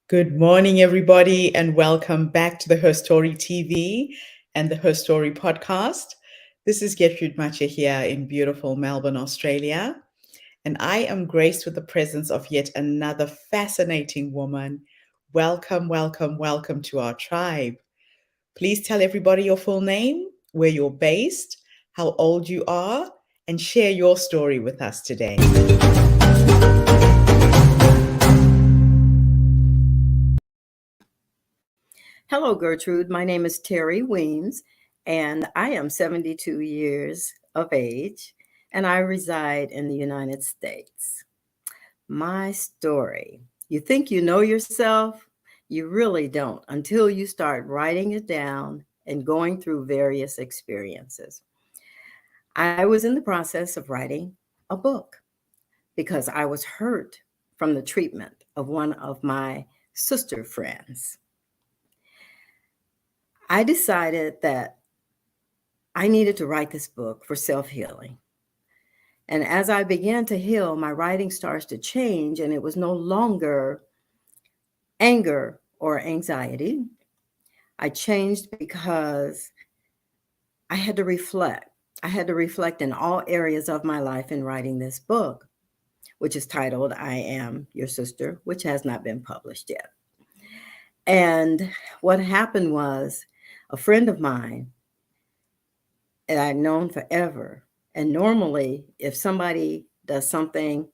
Good morning, everybody, and welcome back to the Her Story TV and the Her Story podcast. This is Getrude Matshe here in beautiful Melbourne, Australia, and I am graced with the presence of yet another fascinating woman. Welcome, welcome, welcome to our tribe. Please tell everybody your full name, where you're based, how old you are, and share your story with us today. Hello, Gertrude. My name is Terri Weems, and I am 72 years of age, and I reside in the United States. My story. You think you know yourself? You really don't until you start writing it down and going through various experiences. I was in the process of writing a book because I was hurt from the treatment of one of my sister friends. I decided that I needed to write this book for self-healing. And as I began to heal, my writing starts to change, and it was no longer anger or anxiety. I changed because I had to reflect. I had to reflect in all areas of my life in writing this book, which is titled I Am Your Sister, which has not been published yet. And what happened was a friend of mine that I'd known forever. And normally, if somebody does something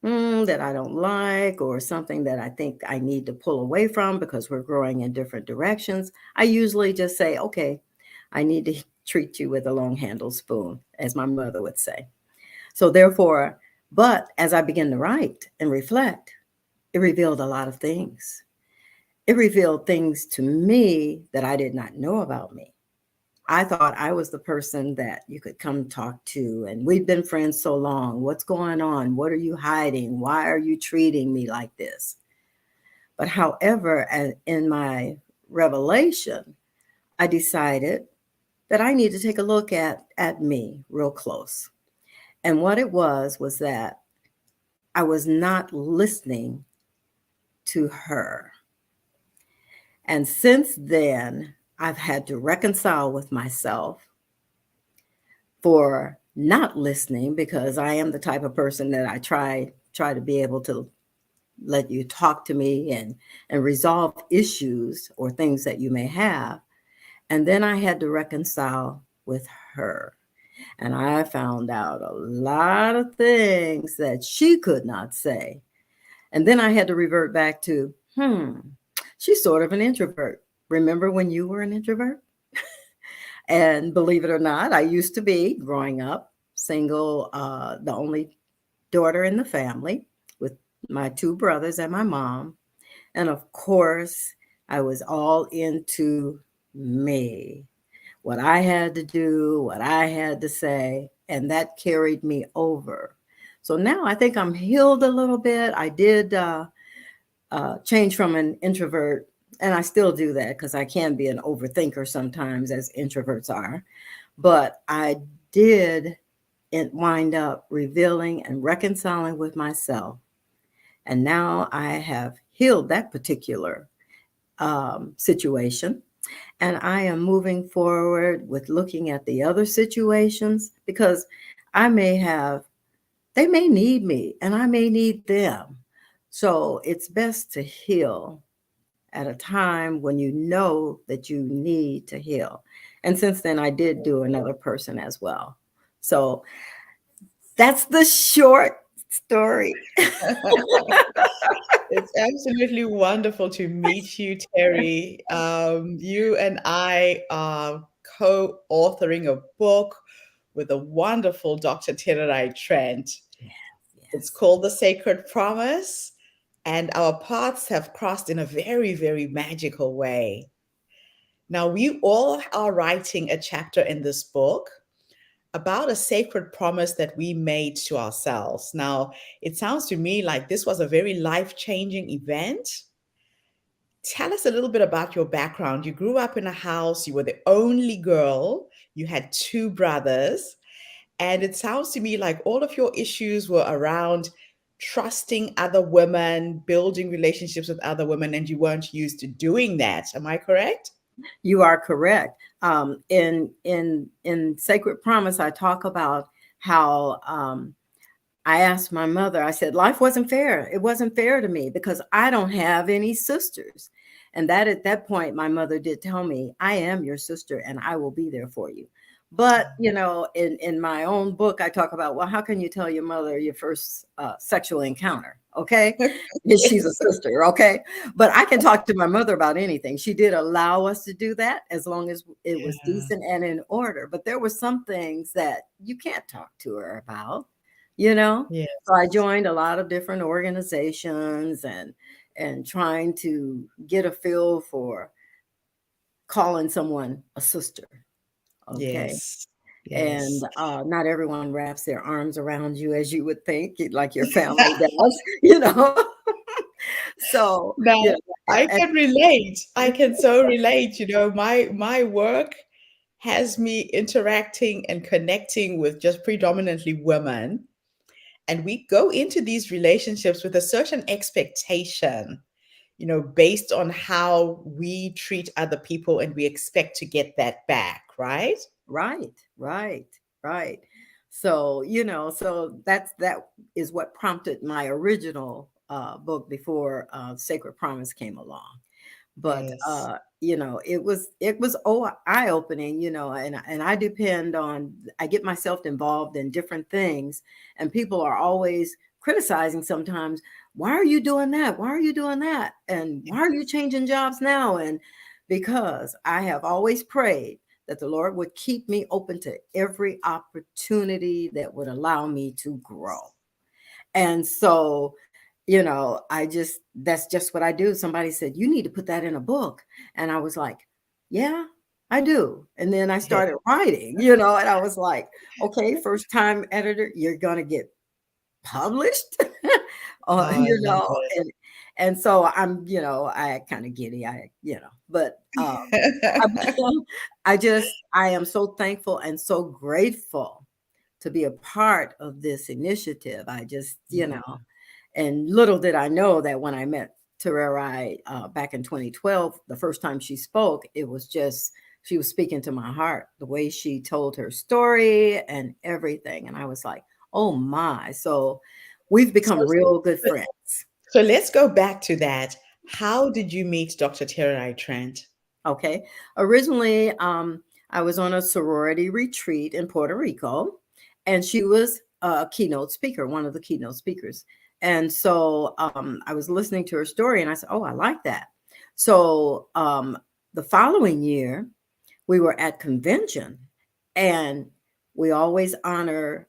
that I don't like or something that I think I need to pull away from because we're growing in different directions, I usually just say, okay, I need to treat you with a long handled spoon, as my mother would say. So therefore, but as I began to write and reflect, it revealed a lot of things. It revealed things to me that I did not know about me. I thought I was the person that you could come talk to, and we've been friends so long. What's going on? What are you hiding? Why are you treating me like this? But however, in my revelation, I decided that I need to take a look at me real close. And what it was that I was not listening to her. And since then, I've had to reconcile with myself for not listening, because I am the type of person that I try to be able to let you talk to me and resolve issues or things that you may have. And then I had to reconcile with her. And I found out a lot of things that she could not say. And then I had to revert back to, she's sort of an introvert. Remember when you were an introvert? And believe it or not, I used to be, growing up, single, the only daughter in the family with my two brothers and my mom. And of course, I was all into me, what I had to do, what I had to say, and that carried me over. So now I think I'm healed a little bit. I did change from an introvert, and I still do that because I can be an overthinker sometimes, as introverts are. But I did wind up revealing and reconciling with myself. And now I have healed that particular situation. And I am moving forward with looking at the other situations, because they may need me and I may need them. So it's best to heal at a time when you know that you need to heal. And since then, I did do another person as well. So that's the short story. It's absolutely wonderful to meet you, Terri. You and I are co-authoring a book with a wonderful Dr. Terri Trent. It's called The Sacred Promise, and our paths have crossed in a very, very magical way. Now, we all are writing a chapter in this book about a sacred promise that we made to ourselves. Now, it sounds to me like this was a very life-changing event. Tell us a little bit about your background. You grew up in a house, you were the only girl, you had two brothers, and it sounds to me like all of your issues were around trusting other women, building relationships with other women, and you weren't used to doing that. Am I correct? You are correct. In Sacred Promise, I talk about how I asked my mother, I said, life wasn't fair. It wasn't fair to me because I don't have any sisters. And that at that point, my mother did tell me, I am your sister and I will be there for you. But, you know, in my own book, I talk about, well, how can you tell your mother your first sexual encounter? Okay. Because she's a Yes. sister. Okay. But I can talk to my mother about anything. She did allow us to do that as long as it was Yeah. decent and in order. But there were some things that you can't talk to her about, you know? So I Yes. joined a lot of different organizations and trying to get a feel for calling someone a sister. Okay. Yes. And Yes. not everyone wraps their arms around you as you would think, like your family does, you know. So, Now, you know, I and can relate. I can so relate. My work has me interacting and connecting with just predominantly women, and we go into these relationships with a certain expectation, based on how we treat other people, and we expect to get that back, right? right, right, right. So, you know, so that is what prompted my original book before Sacred Promise came along. But Yes. you know, it was eye opening, you know, and I depend on, I get myself involved in different things, and people are always criticizing sometimes, why are you doing that, why are you doing that, and why are you changing jobs now? And because I have always prayed that the Lord would keep me open to every opportunity that would allow me to grow. And so, you know, that's just what I do. Somebody said, you need to put that in a book. And I was like, yeah, I do. And then I Yeah. started writing, you know, and I was like, okay, first time editor, you're going to get published, Oh, I you love know, and so I'm, you know, I kind of giddy, you know, but I'm, it. I am so thankful and so grateful to be a part of this initiative. I just, you know, Yeah. and little did I know that when I met Terri back in 2012, the first time she spoke, it was just, she was speaking to my heart, the way she told her story and everything. And I was like, oh my. So we've So, become real good so friends. so let's go back to that. How did you meet Dr. Terry Trent? Okay. Originally, I was on a sorority retreat in Puerto Rico, and she was a keynote speaker, one of the keynote speakers. And so I was listening to her story, and I said, "Oh, I like that." So the following year, we were at convention, and we always honor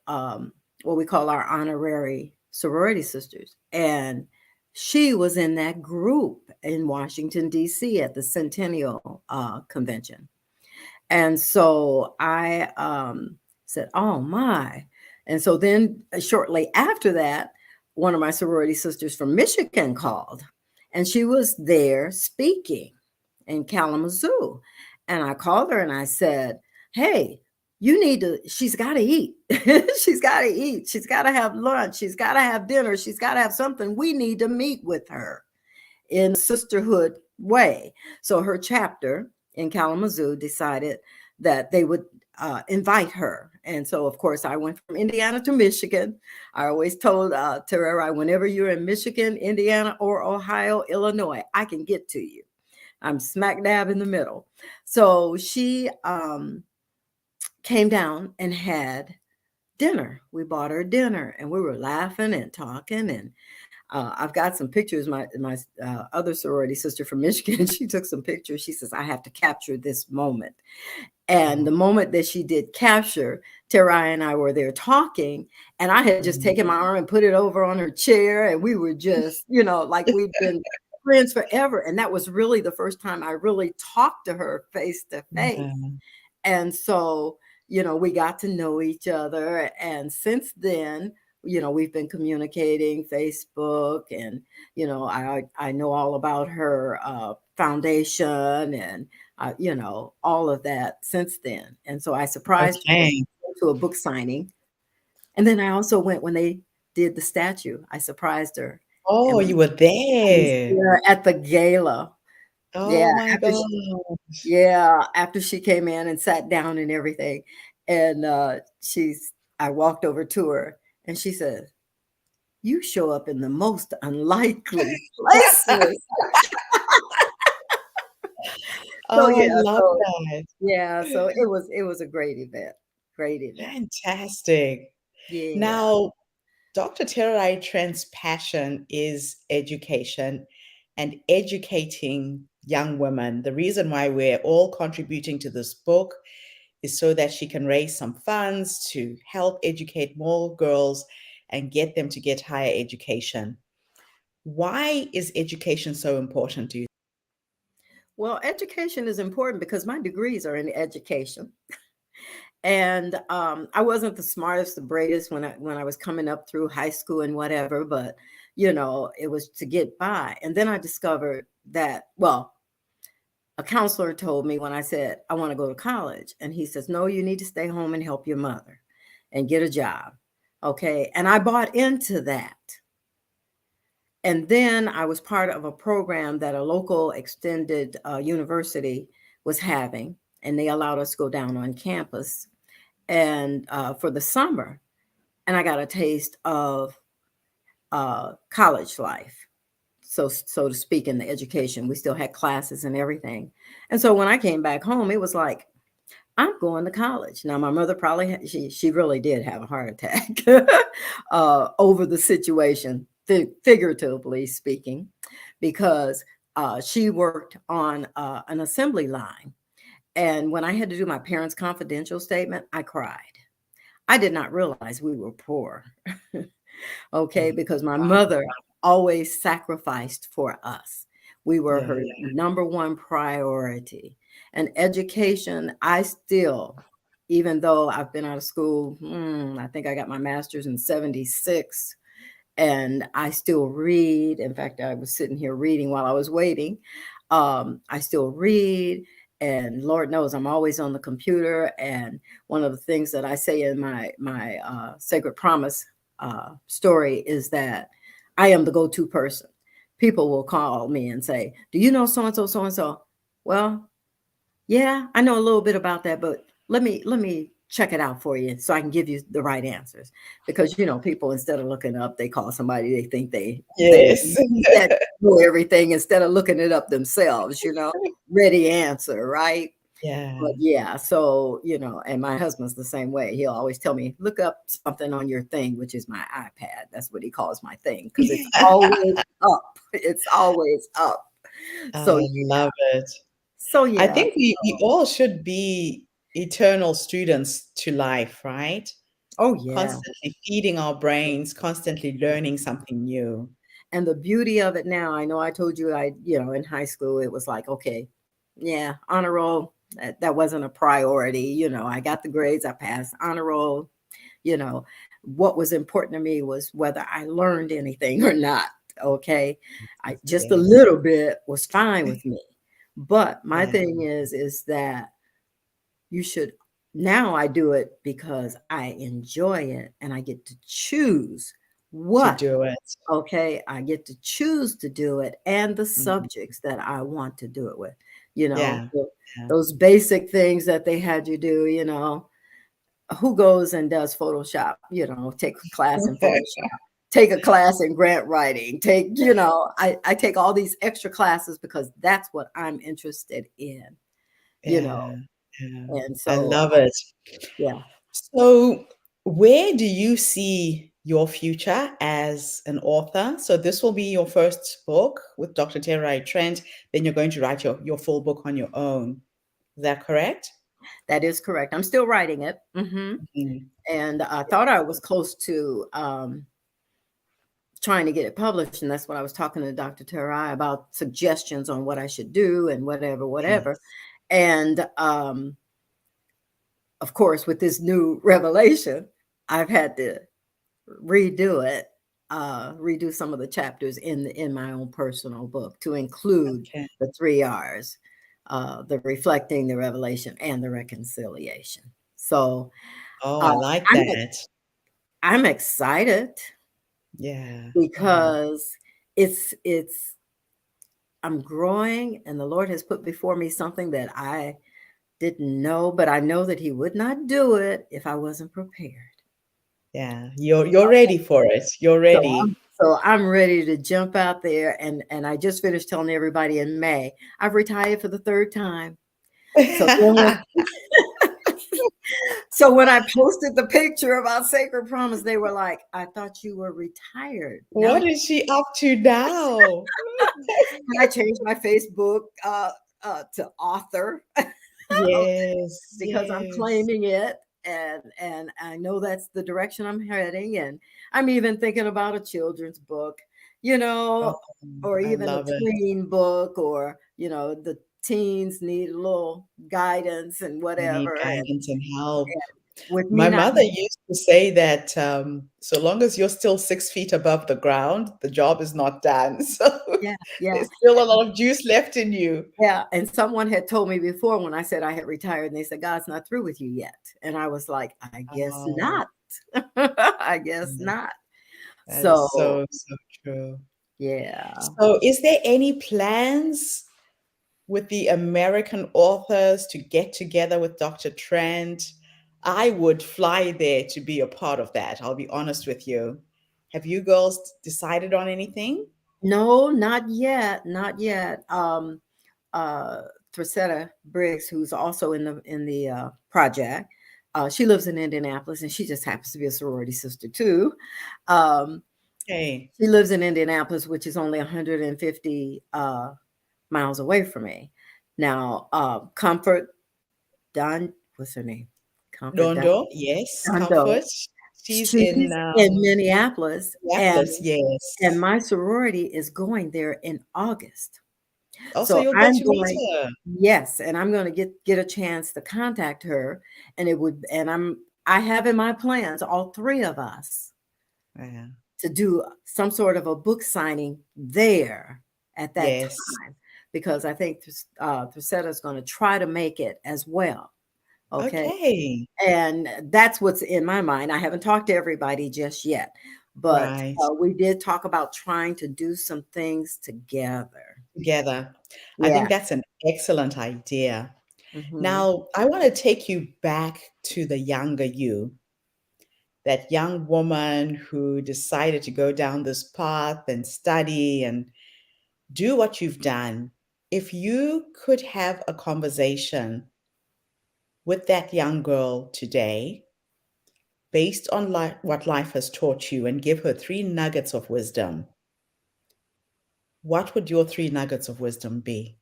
what we call our honorary sorority sisters. And she was in that group in Washington, D.C. at the Centennial Convention. And so I said, oh my. And so then shortly after that, one of my sorority sisters from Michigan called, and she was there speaking in Kalamazoo. And I called her and I said, hey, you need to, she's got to eat. She's got to eat. She's got to have lunch. She's got to have dinner. She's got to have something. We need to meet with her in a sisterhood way. So her chapter in Kalamazoo decided that they would invite her. And so, of course, I went from Indiana to Michigan. I always told Terri, whenever you're in Michigan, Indiana, or Ohio, Illinois, I can get to you. I'm smack dab in the middle. So she came down and had dinner. We bought her dinner, and we were laughing and talking. And I've got some pictures. My other sorority sister from Michigan, she took some pictures. She says, I have to capture this moment. And Oh, the moment that she did capture, Terri and I were there talking, and I had just mm, taken my arm and put it over on her chair, and we were just, you know, like we'd been friends forever. And that was really the first time I really talked to her face to face. yeah. And so, you know, we got to know each other. And since then, you know, we've been communicating Facebook, and, you know, I know all about her foundation, and, you know, all of that since then. And so I surprised her Okay. to a book signing. And then I also went when they did the statue. I surprised her, Oh, and you were I was there. there at the gala. Yeah, Oh my after sh gosh. yeah, after she came in and sat down and everything, and, I walked over to her, and she said, "You show up in the most unlikely places." So, Oh, I yeah, love so that. yeah, so it was a great event. Great event. Fantastic. Yeah. Now, Dr. Terai Trent's passion is education and educating young women. The reason why we're all contributing to this book is so that she can raise some funds to help educate more girls and get them to get higher education. Why is education so important to you? Well, education is important because my degrees are in education. And I wasn't the smartest, the brightest when I was coming up through high school and whatever, but it was to get by. And then I discovered that, well, a counselor told me when I said I want to go to college, and he says, "No, you need to stay home and help your mother and get a job." Okay, and I bought into that. And then I was part of a program that a local extended university was having, and they allowed us to go down on campus and for the summer, and I got a taste of college life, so to speak, in the education. We still had classes and everything, and so when I came back home, it was like I'm going to college. Now my mother probably she really did have a heart attack over the situation, figuratively speaking, because she worked on an assembly line, and when I had to do my parents' confidential statement, I cried. I did not realize we were poor, okay, Oh, because my wow. mother always sacrificed for us. We were Yeah. her number one priority. And education, I still, even though I've been out of school, I think I got my master's in 76, and I still read. In fact, I was sitting here reading while I was waiting. I still read, and Lord knows I'm always on the computer. And one of the things that I say in my Sacred Promise story is that I am the go-to person. People will call me and say, "Do you know so and so, so and so?" Well, yeah, I know a little bit about that, but let me check it out for you so I can give you the right answers. Because people, instead of looking up, they call somebody they think they Yes. that know everything instead of looking it up themselves, ready answer, right? Yeah. But yeah, so and my husband's the same way. He'll always tell me, look up something on your thing, which is my iPad. That's what he calls my thing, because it's always up. It's always up. So I love it. I yeah. think we all should be eternal students to life, right? Oh yeah. Constantly feeding our brains, constantly learning something new. And the beauty of it now, I know I told you in high school, it was like, okay, yeah, honor roll, that wasn't a priority. I got the grades, I passed honor roll. You know, what was important to me was whether I learned anything or not. Okay. Just a Yes. little bit was fine with me. But my Yeah. thing is that you should, now I do it because I enjoy it and I get to choose To what. do it. Okay, I get to choose to do it and the Mhm. subjects that I want to do it with. Yeah. Yeah. Those basic things that they had you do, who goes and does Photoshop, take a class in Photoshop, take a class in grant writing, I take all these extra classes because that's what I'm interested in, you know, Yeah. Yeah. and I so, love it. yeah. So, where do you see your future as an author? So, this will be your first book with Dr. Terri Trent. Then you're going to write your full book on your own. Is that correct? That is correct. I'm still writing it. Mhm. And I thought I was close to trying to get it published. And that's what I was talking to Dr. Terai about, suggestions on what I should do and whatever, whatever. Yes. And of course, with this new revelation, I've had to redo it, redo some of the chapters in my own personal book to include Okay. the 3 R's, the reflecting, the revelation, and the reconciliation. So Oh, uh, I like I'm that. I'm excited. Yeah. Yeah. because it's I'm growing, and the Lord has put before me something that I didn't know, but I know that He would not do it if I wasn't prepared. Yeah. You're ready for it. You're So ready. I'm ready to jump out there, and I just finished telling everybody in May I've retired for the third time. So then so when I posted the picture about Sacred Promise, they were like, "I thought you were retired. Now What is she up to now? and I changed my Facebook to author Yes, because I'm yes. claiming it, and I know that's the direction I'm heading, and I'm even thinking about a children's book, you Oh, know, or I even a love it. tween book, or the teens need a little guidance and They need whatever, and guidance and help. with me My not mother used to say that so long as you're still 6 feet above the ground, the job is not done. So yeah, yeah. there's still a lot of juice left in you. Yeah, and someone had told me before when I said I had retired, and they said, "God's not through with you yet." And I was like, "I guess Oh, not." I guess yeah, not. that is So, so, so true. yeah. So, is there any plans with the American authors to get together with Dr. Trent? I would fly there to be a part of that. I'll be honest with you. Have you girls decided on anything? No, not yet, not yet. Uh, Thrasetta Briggs, who's also in the project, she lives in Indianapolis, and she just happens to be a sorority sister too. Um, Hey, she lives in Indianapolis, which is only 150 miles away from me. Now, Comfort Don, what's her name? Comfort Dondo, yes, Dondo. Comfort. She's She's in in Minneapolis, and Minneapolis, yes. my sorority is going there in August. Also, So you'll get I'm to meet going, her. yes, and I'm gonna get a chance to contact her, and it would and I have in my plans, all 3 of us, Yeah. to do some sort of a book signing there at that Yes. time, because I think Thrasetta is gonna try to make it as well, okay? Okay. And that's what's in my mind. I haven't talked to everybody just yet, but Right. we did talk about trying to do some things together. Together. I Yeah. think that's an excellent idea. Hmm. Now, I want to take you back to the younger you, that young woman who decided to go down this path and study and do what you've done. If you could have a conversation with that young girl today, based on what life has taught you, and give her 3 nuggets of wisdom, what would your 3 nuggets of wisdom be?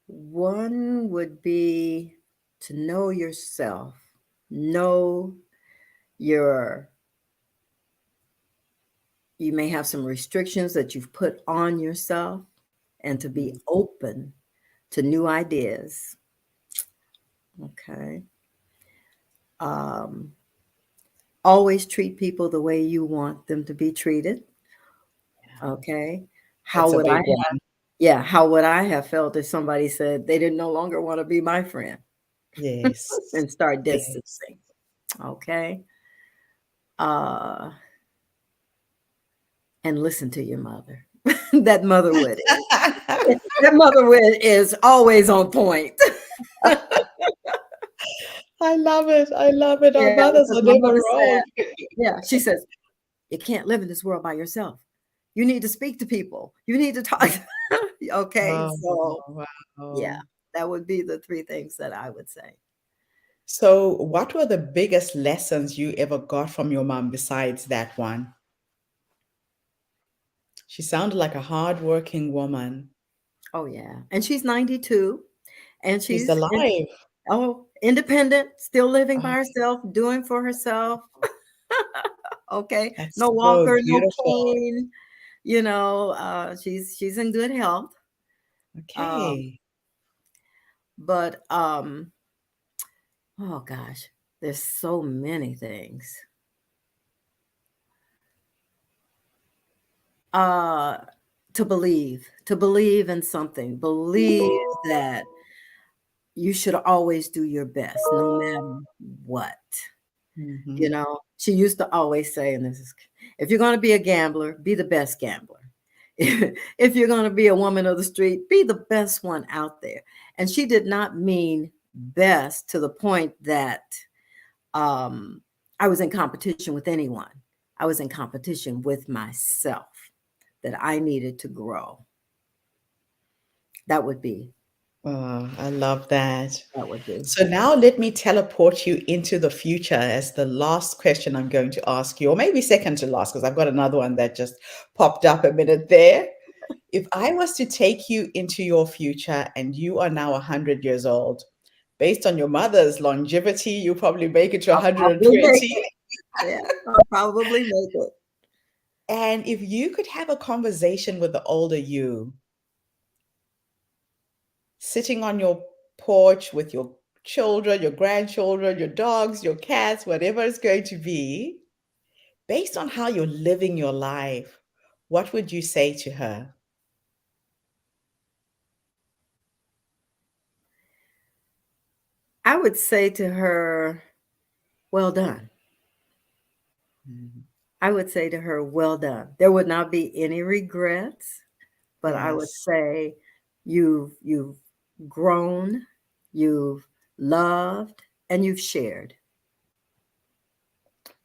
One would be to know yourself, know your, you may have some restrictions that you've put on yourself, and to be Mm, open to new ideas. Okay. Um, Always treat people the way you want them to be treated. Okay. How that's a would I big have, one. yeah, how would I have felt if somebody said they didn't no longer want to be my friend Yes. and start Yes. distancing? Okay. Uh, and listen to your mother. That motherhood that motherhood is always on point. I love it. I love it. Our Yeah, mothers because are my never mother wrong. said, yeah, she says, "You can't live in this world by yourself. You need to speak to people. You need to talk." Okay, Oh, so yeah, wow. that would be the 3 things that I would say. So, what were the biggest lessons you ever got from your mom besides that one? She sounded like a hardworking woman. Oh, yeah, and she's 92, and She's she's in, alive. oh, independent, still living by Oh, herself, doing for herself. Okay, no that's so walker, no beautiful. cane, she's in good health. Um, Okay. but, oh gosh, there's so many things. Uh, to believe in something, believe that you should always do your best no matter what. You Mhm. know, she used to always say, and this is, if you're going to be a gambler, be the best gambler. If you're going to be a woman of the street, be the best one out there. And she did not mean best to the point that um, I was in competition with anyone. I was in competition with myself, that I needed to grow. That would be, Oh, I love that. that would be. So now let me teleport you into the future as the last question I'm going to ask you, or maybe second to last, because I've got another one that just popped up a minute there. If I was to take you into your future and you are now 100 years old, based on your mother's longevity, you probably make it to I'll probably make 120. it. Yeah, I'll probably make it. And if you could have a conversation with the older you, sitting on your porch with your children, your grandchildren, your dogs, your cats, whatever it's going to be, based on how you're living your life, what would you say to her? I would say to her, well done. Mhm. I would say to her, well done. There would not be any regrets, but I would Yes, say you've grown, you've loved, and you've shared.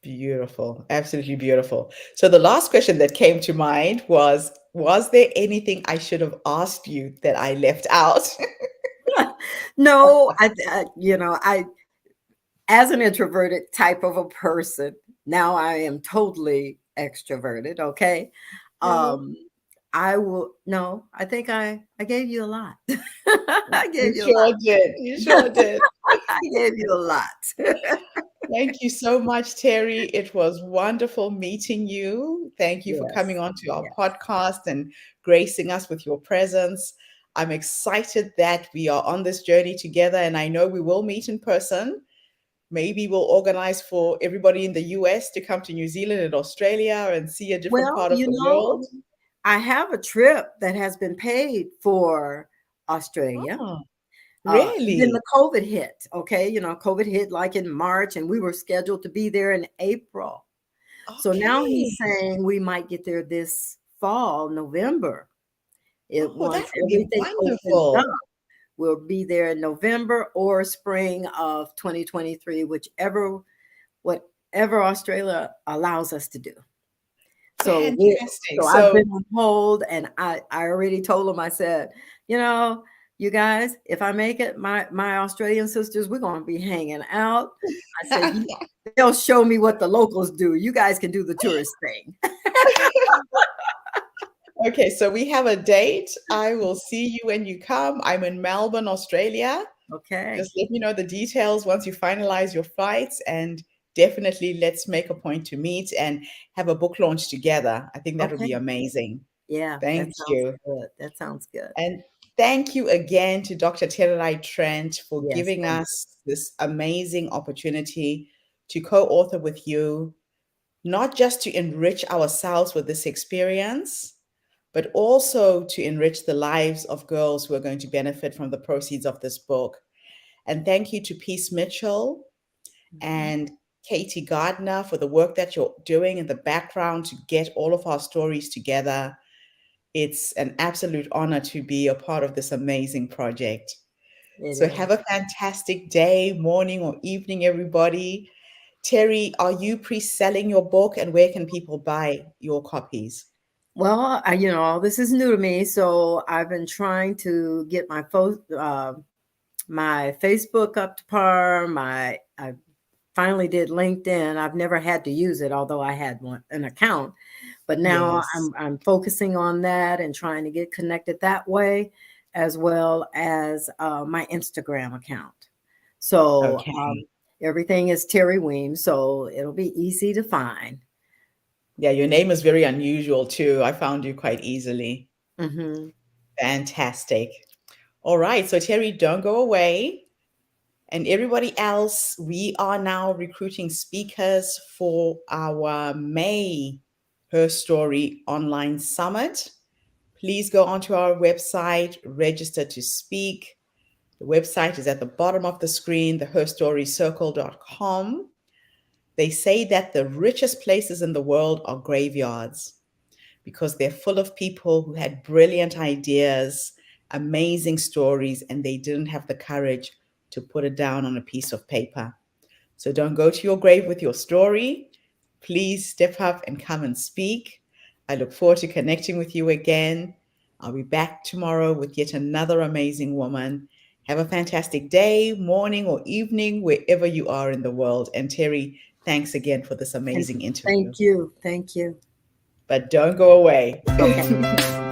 beautiful. Absolutely beautiful. So the last question that came to mind was there anything I should have asked you that I left out? No, I as an introverted type of a person, now I am totally extroverted, okay? Yeah. Um, I will no, I think I gave you a lot. I You gave you a sure did. You lot. sure did. I gave you a lot. Thank you so much, Terry. It was wonderful meeting you. Thank you for coming Yes, on to our yes. podcast and gracing us with your presence. I'm excited that we are on this journey together, and I know we will meet in person. Maybe we'll organize for everybody in the US to come to New Zealand and Australia and see a different Well, part of the world. I have a trip that has been paid for Australia. Oh, Then the really? COVID hit, okay? COVID hit like in March, and we were scheduled to be there in April. So now Okay. he's saying we might get there this fall, November. It Oh, that once would be everything opens up, wonderful. we'll be there in November or spring of 2023, whatever Australia allows us to do. So Fantastic. I've So been on hold, and I already told them. I said, you know, you guys, if I make it, my Australian sisters, we're gonna be hanging out. I said, they'll show me what the locals do. You guys can do the tourist thing. okay, so we have a date. I will see you when you come. I'm in Melbourne, Australia. Okay. Just let me know the details once you finalize your flights, and definitely let's make a point to meet and have a book launch together. I think that would Okay. be amazing. Yeah, that Thank sounds you. good. That sounds good. And thank you again to Dr. Terri Trent for Yes, giving thank you. us this amazing opportunity to co author with you, not just to enrich ourselves with this experience, but also to enrich the lives of girls who are going to benefit from the proceeds of this book. And thank you to Peace Mitchell Mhm. and Katie Gardner for the work that you're doing in the background to get all of our stories together. It's an absolute honor to be a part of this amazing project. It So have is. a fantastic day, morning, or evening, everybody. Terri, are you pre-selling your book, and where can people buy your copies? Well, all this is new to me, so I've been trying to get my Facebook up to par. I finally did LinkedIn. I've never had to use it, although I had an account. But now Yes. I'm focusing on that and trying to get connected that way, as well as my Instagram account. So Okay. everything is Terri Weems, so it'll be easy to find. Yeah, your name is very unusual too. I found you quite easily. Hmm. Fantastic. All right. So, Terri, don't go away. And everybody else, we are now recruiting speakers for our May Her Story Online Summit. Please go onto our website, register to speak. The website is at the bottom of the screen, the herstorycircle.com. They say that the richest places in the world are graveyards because they're full of people who had brilliant ideas, amazing stories, and they didn't have the courage to put it down on a piece of paper. So don't go to your grave with your story. Please step up and come and speak. I look forward to connecting with you again. I'll be back tomorrow with yet another amazing woman. Have a fantastic day, morning, or evening, wherever you are in the world. And Terri, thanks again for this And amazing interview. thank you. Thank you. But don't go away. Okay.